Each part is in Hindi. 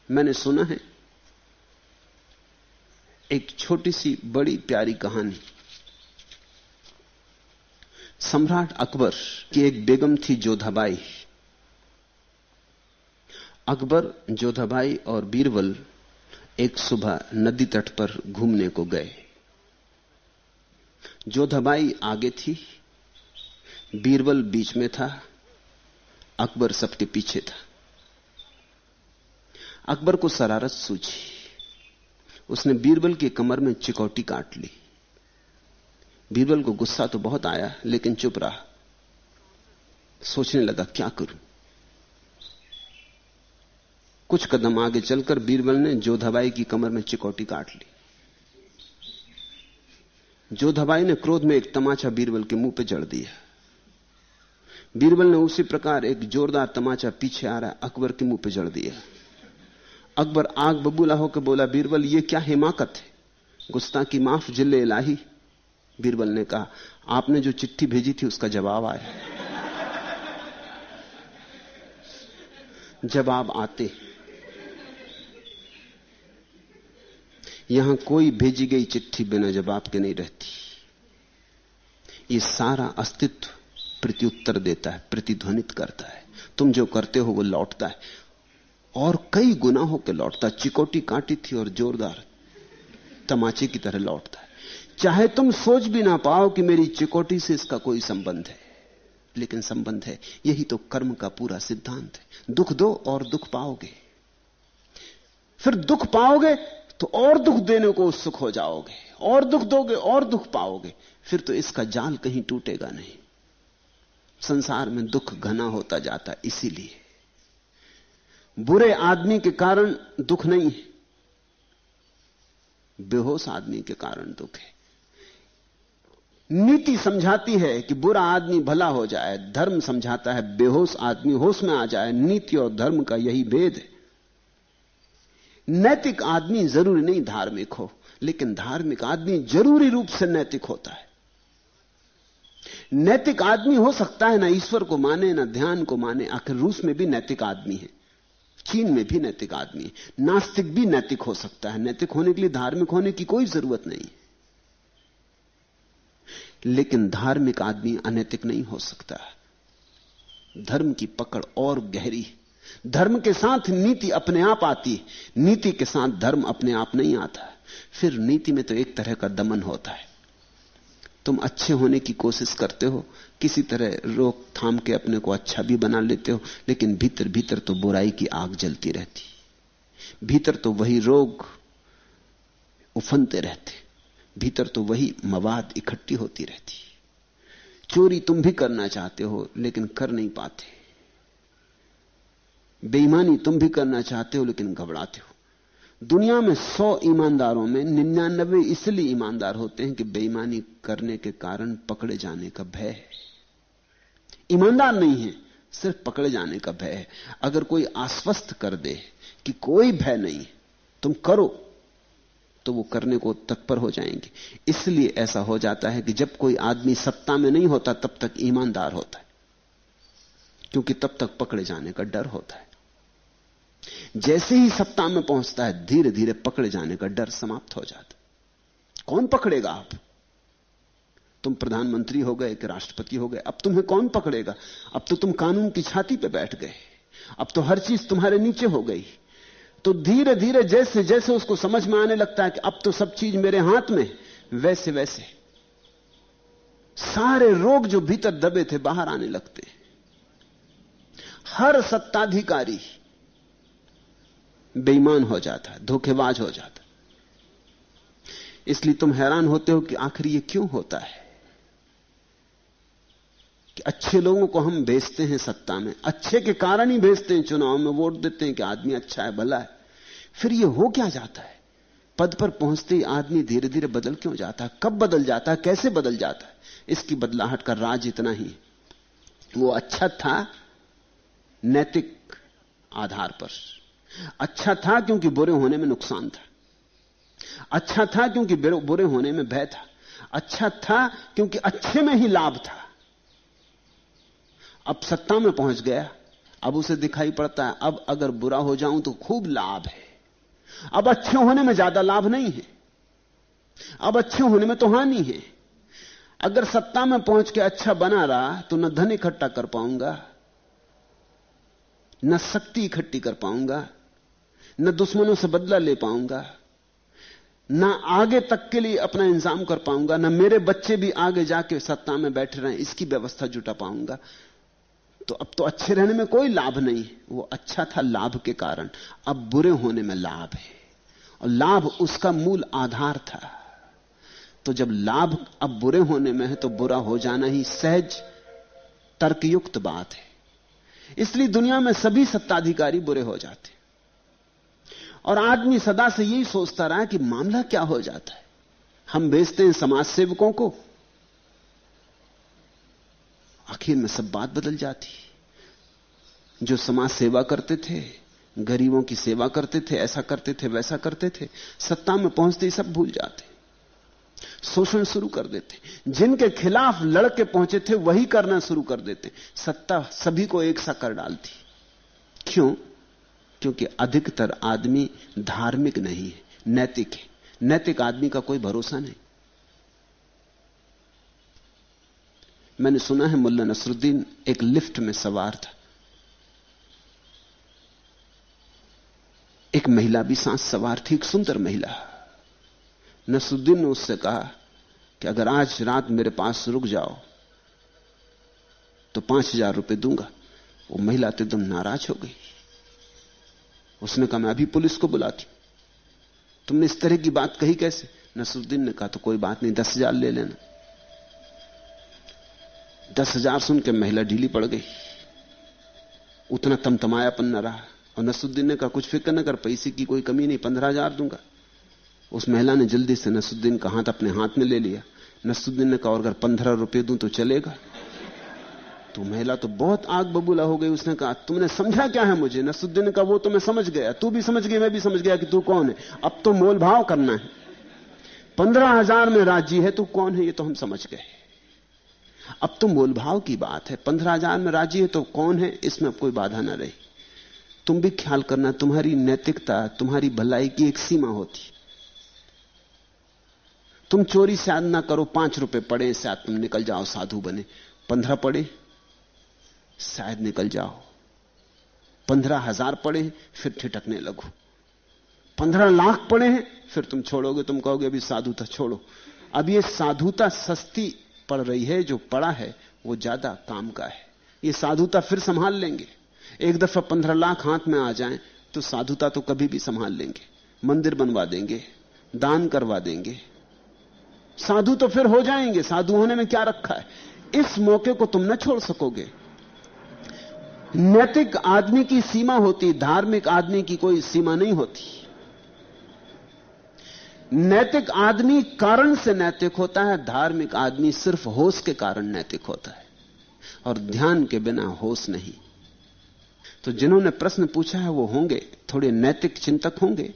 मैंने सुना है एक छोटी सी बड़ी प्यारी कहानी। सम्राट अकबर की एक बेगम थी जोधाबाई। अकबर, जोधाबाई और बीरबल एक सुबह नदी तट पर घूमने को गए। जोधाबाई आगे थी, बीरबल बीच में था, अकबर सबके पीछे था। अकबर को शरारत सूझी, उसने बीरबल की कमर में चिकौटी काट ली। बीरबल को गुस्सा तो बहुत आया, लेकिन चुप रहा। सोचने लगा क्या करूं। कुछ कदम आगे चलकर बीरबल ने जोधाबाई की कमर में चिकौटी काट ली। जोधाबाई ने क्रोध में एक तमाचा बीरबल के मुंह पे जड़ दिया। बीरबल ने उसी प्रकार एक जोरदार तमाचा पीछे आ रहा अकबर के मुंह पे जड़ दिया। अकबर आग बबूला होकर बोला, बीरबल ये क्या हिमाकत है, गुस्ताखी माफ जिल्ले इलाही। बीरबल ने कहा, आपने जो चिट्ठी भेजी थी उसका जवाब आया। जवाब आते, यहां कोई भेजी गई चिट्ठी बिना जवाब के नहीं रहती। ये सारा अस्तित्व प्रत्युत्तर देता है, प्रतिध्वनित करता है। तुम जो करते हो वो लौटता है, और कई गुना होकर लौटता। चिकोटी काटी थी और जोरदार तमाचे की तरह लौटता है। चाहे तुम सोच भी ना पाओ कि मेरी चिकोटी से इसका कोई संबंध है, लेकिन संबंध है। यही तो कर्म का पूरा सिद्धांत है। दुख दो और दुख पाओगे, फिर दुख पाओगे तो और दुख देने को उत्सुक हो जाओगे, और दुख दोगे और दुख पाओगे, फिर तो इसका जाल कहीं टूटेगा नहीं। संसार में दुख घना होता जाता है। इसीलिए बुरे आदमी के कारण दुख नहीं है, बेहोश आदमी के कारण दुख है। नीति समझाती है कि बुरा आदमी भला हो जाए, धर्म समझाता है बेहोश आदमी होश में आ जाए। नीति और धर्म का यही भेद है। नैतिक आदमी जरूरी नहीं धार्मिक हो, लेकिन धार्मिक आदमी जरूरी रूप से नैतिक होता है। नैतिक आदमी हो सकता है ना ईश्वर को माने ना ध्यान को माने। आखिर रूस में भी नैतिक आदमी है, चीन में भी नैतिक आदमी है, नास्तिक भी नैतिक हो सकता है। नैतिक होने के लिए धार्मिक होने की कोई जरूरत नहीं, लेकिन धार्मिक आदमी अनैतिक नहीं हो सकता। धर्म की पकड़ और गहरी है। धर्म के साथ नीति अपने आप आती है, नीति के साथ धर्म अपने आप नहीं आता। फिर नीति में तो एक तरह का दमन होता है। तुम अच्छे होने की कोशिश करते हो, किसी तरह रोक थाम के अपने को अच्छा भी बना लेते हो, लेकिन भीतर भीतर तो बुराई की आग जलती रहती। भीतर तो वही रोग उफनते रहते, भीतर तो वही मवाद इकट्ठी होती रहती। चोरी तुम भी करना चाहते हो, लेकिन कर नहीं पाते। बेईमानी तुम भी करना चाहते हो, लेकिन घबराते हो। दुनिया में 100 ईमानदारों में 99 इसलिए ईमानदार होते हैं कि बेईमानी करने के कारण पकड़े जाने का भय है। ईमानदार नहीं है, सिर्फ पकड़े जाने का भय है। अगर कोई आश्वस्त कर दे कि कोई भय नहीं, तुम करो, तो वो करने को तत्पर हो जाएंगे। इसलिए ऐसा हो जाता है कि जब कोई आदमी सत्ता में नहीं होता तब तक ईमानदार होता है, क्योंकि तब तक पकड़े जाने का डर होता है। जैसे ही सत्ता में पहुंचता है, धीरे धीरे पकड़े जाने का डर समाप्त हो जाता। कौन पकड़ेगा? आप तुम प्रधानमंत्री हो गए कि राष्ट्रपति हो गए, अब तुम्हें कौन पकड़ेगा? अब तो तुम कानून की छाती पे बैठ गए, अब तो हर चीज तुम्हारे नीचे हो गई। तो धीरे धीरे जैसे जैसे उसको समझ में आने लगता है कि अब तो सब चीज मेरे हाथ में, वैसे वैसे सारे रोग जो भीतर दबे थे बाहर आने लगते। हर सत्ताधिकारी बेईमान हो जाता है, धोखेबाज हो जाता। इसलिए तुम हैरान होते हो कि आखिर ये क्यों होता है कि अच्छे लोगों को हम भेजते हैं सत्ता में, अच्छे के कारण ही भेजते हैं, चुनाव में वोट देते हैं कि आदमी अच्छा है, भला है। फिर ये हो क्या जाता है? पद पर पहुंचते ही आदमी धीरे धीरे बदल क्यों जाता है? कब बदल जाता है? कैसे बदल जाता है? इसकी बदलाहट का राज इतना ही, वो अच्छा था नैतिक आधार पर, अच्छा था क्योंकि बुरे होने में नुकसान था, अच्छा था क्योंकि बुरे होने में भय था, अच्छा था क्योंकि अच्छे में ही लाभ था। अब सत्ता में पहुंच गया, अब उसे दिखाई पड़ता है अब अगर बुरा हो जाऊं तो खूब लाभ है। अब अच्छे होने में ज्यादा लाभ नहीं है, अब अच्छे होने में तो हानि है। अगर सत्ता में पहुंच के अच्छा बना रहा तो न धन इकट्ठा कर पाऊंगा, न शक्ति इकट्ठी कर पाऊंगा, न दुश्मनों से बदला ले पाऊंगा, ना आगे तक के लिए अपना इंतजाम कर पाऊंगा, ना मेरे बच्चे भी आगे जाके सत्ता में बैठे रहें इसकी व्यवस्था जुटा पाऊंगा। तो अब तो अच्छे रहने में कोई लाभ नहीं है। वो अच्छा था लाभ के कारण, अब बुरे होने में लाभ है, और लाभ उसका मूल आधार था। तो जब लाभ अब बुरे होने में है तो बुरा हो जाना ही सहज तर्कयुक्त बात है। इसलिए दुनिया में सभी सत्ताधिकारी बुरे हो जाते, और आदमी सदा से यही सोचता रहा कि मामला क्या हो जाता है। हम भेजते हैं समाज सेवकों को, आखिर में सब बात बदल जाती। जो समाज सेवा करते थे, गरीबों की सेवा करते थे, ऐसा करते थे वैसा करते थे, सत्ता में पहुंचते ही सब भूल जाते, शोषण शुरू कर देते। जिनके खिलाफ लड़के पहुंचे थे वही करना शुरू कर देते। सत्ता सभी को एक सा कर डालती। क्यों? क्योंकि अधिकतर आदमी धार्मिक नहीं है, नैतिक है। नैतिक आदमी का कोई भरोसा नहीं। मैंने सुना है मुल्ला नसरुद्दीन एक लिफ्ट में सवार था, एक महिला भी सांस सवार थी, एक सुंदर महिला। नसरुद्दीन ने उससे कहा कि अगर आज रात मेरे पास रुक जाओ तो 5,000 रुपए दूंगा। वो महिला तो एकदम नाराज हो गई। उसने कहा मैं अभी पुलिस को बुलाती। तुमने इस तरह की बात कही कैसे? नसरुद्दीन ने कहा तो कोई बात नहीं, 10,000 ले लेना। 10,000 सुन के महिला ढीली पड़ गई, उतना तमतमायापन न रहा। और नसरुद्दीन ने कहा कुछ फिक्र न कर, पैसे की कोई कमी नहीं, 15,000 दूंगा। उस महिला ने जल्दी से नसरुद्दीन का हाथ अपने हाथ में ले लिया। नसरुद्दीन ने कहा और अगर 15 रुपए दूं तो चलेगा? तो महिला तो बहुत आग बबूला हो गई। उसने कहा तुमने समझा क्या है मुझे? नसरुद्दीन ने कहा वो तो मैं समझ गया, तू भी समझ गई, मैं भी समझ गया कि तू कौन है। अब तो मोल भाव करना है। 15,000 में राजी है, तू कौन है ये तो हम समझ गए। अब तो मोल भाव की बात है। 15,000 में राजी है तो कौन है, इसमें अब कोई बाधा ना रही। तुम भी ख्याल करना, तुम्हारी नैतिकता, तुम्हारी भलाई की एक सीमा होती। तुम चोरी शायद ना करो, 5 रुपए पड़े शायद तुम निकल जाओ, साधु बने। 15 पड़े शायद निकल जाओ, 15,000 पड़े फिर ठिठकने लगो, 15 लाख पड़े हैं फिर तुम छोड़ोगे, तुम कहोगे अभी साधुता छोड़ो। अब ये साधुता सस्ती पड़ रही है, जो पड़ा है वो ज्यादा काम का है। ये साधुता फिर संभाल लेंगे। एक दफा 15 लाख हाथ में आ जाएं तो साधुता तो कभी भी संभाल लेंगे। मंदिर बनवा देंगे, दान करवा देंगे, साधु तो फिर हो जाएंगे। साधु होने में क्या रखा है? इस मौके को तुम न छोड़ सकोगे। नैतिक आदमी की सीमा होती, धार्मिक आदमी की कोई सीमा नहीं होती। नैतिक आदमी कारण से नैतिक होता है, धार्मिक आदमी सिर्फ होश के कारण नैतिक होता है, और ध्यान के बिना होश नहीं। तो जिन्होंने प्रश्न पूछा है वो होंगे थोड़े नैतिक चिंतक होंगे,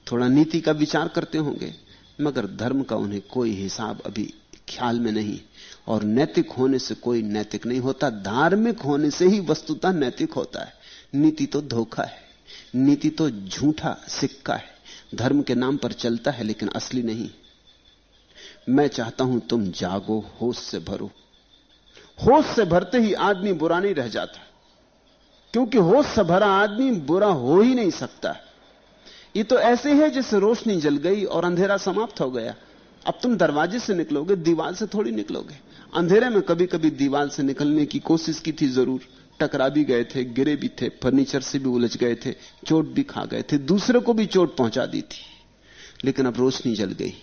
थोड़ा नीति का विचार करते होंगे, मगर धर्म का उन्हें कोई हिसाब अभी ख्याल में नहीं। और नैतिक होने से कोई नैतिक नहीं होता, धार्मिक होने से ही वस्तुतः नैतिक होता है। नीति तो धोखा है, नीति तो झूठा सिक्का है, धर्म के नाम पर चलता है लेकिन असली नहीं। मैं चाहता हूं तुम जागो, होश से भरो। होश से भरते ही आदमी बुरा नहीं रह जाता, क्योंकि होश से भरा आदमी बुरा हो ही नहीं सकता। ये तो ऐसे है जैसे रोशनी जल गई और अंधेरा समाप्त हो गया। अब तुम दरवाजे से निकलोगे, दीवार से थोड़ी निकलोगे। अंधेरे में कभी कभी दीवार से निकलने की कोशिश की थी, जरूर टकरा भी गए थे, गिरे भी थे, फर्नीचर से भी उलझ गए थे, चोट भी खा गए थे, दूसरे को भी चोट पहुंचा दी थी। लेकिन अब रोशनी जल गई,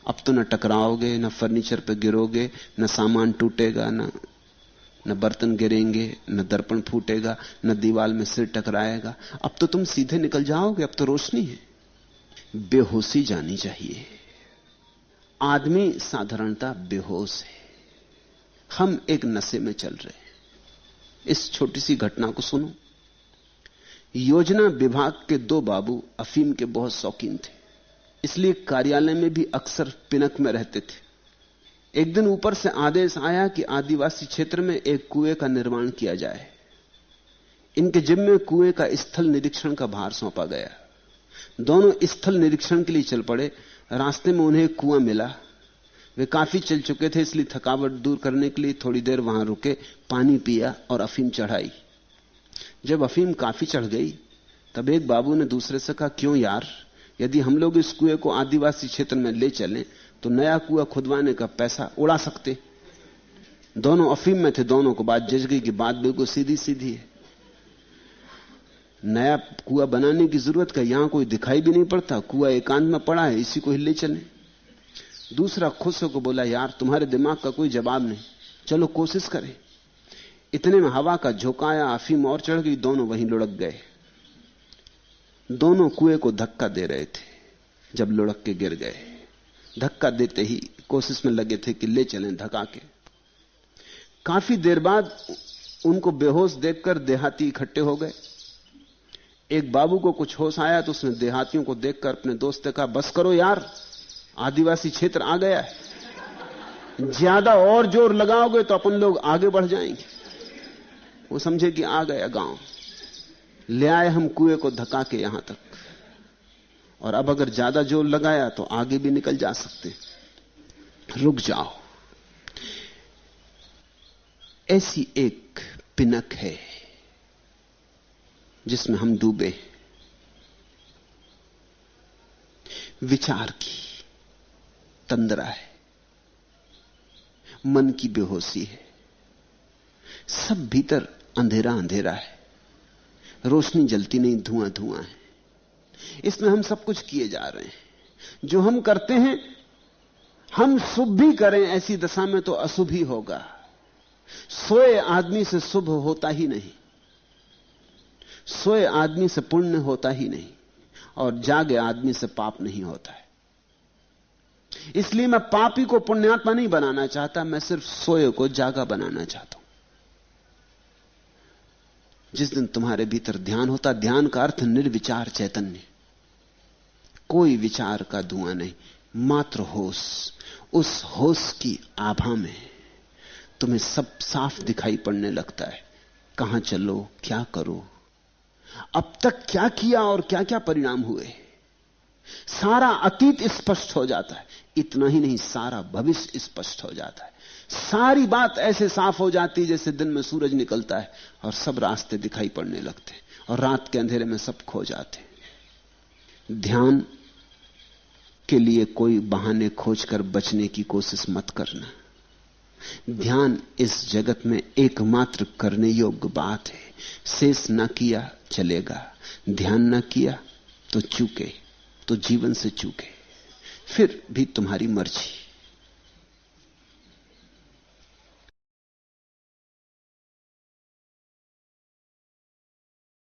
अब तो न टकराओगे, न फर्नीचर पे गिरोगे, न सामान टूटेगा, न बर्तन गिरेंगे, न दर्पण फूटेगा, न दीवार में सिर टकराएगा। अब तो तुम सीधे निकल जाओगे, अब तो रोशनी है। बेहोशी जानी चाहिए। आदमी साधारणता बेहोश है। हम एक नशे में चल रहे हैं। इस छोटी सी घटना को सुनो। योजना विभाग के 2 बाबू अफीम के बहुत शौकीन थे, इसलिए कार्यालय में भी अक्सर पिनक में रहते थे। एक दिन ऊपर से आदेश आया कि आदिवासी क्षेत्र में एक कुएं का निर्माण किया जाए। इनके जिम्मे कुएं का स्थल निरीक्षण का भार सौंपा गया। दोनों स्थल निरीक्षण के लिए चल पड़े। रास्ते में उन्हें कुआं मिला। वे काफी चल चुके थे, इसलिए थकावट दूर करने के लिए थोड़ी देर वहां रुके, पानी पिया और अफीम चढ़ाई। जब अफीम काफी चढ़ गई तब एक बाबू ने दूसरे से कहा, क्यों यार, यदि हम लोग इस कुएं को आदिवासी क्षेत्र में ले चलें तो नया कुआं खुदवाने का पैसा उड़ा सकते। दोनों अफीम में थे, दोनों को बात जज गई कि बात बिल्कुल सीधी सीधी है। नया कुआं बनाने की जरूरत का, यहां कोई दिखाई भी नहीं पड़ता, कुआं एकांत में पड़ा है, इसी को ले चले। दूसरा खुश होकर बोला, यार तुम्हारे दिमाग का कोई जवाब नहीं, चलो कोशिश करें। इतने में हवा का झोंका आया, अफीम और चढ़ गई, दोनों वहीं लुढ़क गए। दोनों कुएं को धक्का दे रहे थे, जब लुढ़क के गिर गए। धक्का देते ही कोशिश में लगे थे कि ले चलें धक्का के। काफी देर बाद उनको बेहोश देखकर देहाती इकट्ठे हो गए। एक बाबू को कुछ होश आया तो उसने देहातियों को देखकर अपने दोस्त से कहा, बस करो यार, आदिवासी क्षेत्र आ गया है, ज्यादा और जोर लगाओगे तो अपन लोग आगे बढ़ जाएंगे। वो समझे कि आ गया गांव, ले आए हम कुएं को धक्का के यहां तक, और अब अगर ज्यादा जोर लगाया तो आगे भी निकल जा सकते, रुक जाओ। ऐसी एक पिनक है जिसमें हम डूबे, विचार की तंद्रा है, मन की बेहोशी है, सब भीतर अंधेरा अंधेरा है, रोशनी जलती नहीं, धुआं धुआं है। इसमें हम सब कुछ किए जा रहे हैं। जो हम करते हैं, हम शुभ भी करें ऐसी दशा में तो अशुभ ही होगा। सोए आदमी से शुभ होता ही नहीं, सोए आदमी से पुण्य होता ही नहीं, और जागे आदमी से पाप नहीं होता है। इसलिए मैं पापी को पुण्यात्मा नहीं बनाना चाहता, मैं सिर्फ सोए को जागा बनाना चाहता हूं। जिस दिन तुम्हारे भीतर ध्यान होता, ध्यान का अर्थ निर्विचार चैतन्य, कोई विचार का धुआं नहीं, मात्र होश। उस होश की आभा में तुम्हें सब साफ दिखाई पड़ने लगता है। कहां चलो, क्या करो, अब तक क्या किया और क्या क्या परिणाम हुए। सारा अतीत स्पष्ट हो जाता है। इतना ही नहीं, सारा भविष्य स्पष्ट हो जाता है। सारी बात ऐसे साफ हो जाती है जैसे दिन में सूरज निकलता है और सब रास्ते दिखाई पड़ने लगते हैं, और रात के अंधेरे में सब खो जाते हैं। ध्यान के लिए कोई बहाने खोजकर बचने की कोशिश मत करना। ध्यान इस जगत में एकमात्र करने योग्य बात है। शेष ना किया चलेगा, ध्यान ना किया तो चूके, तो जीवन से चूके, फिर भी तुम्हारी मर्जी।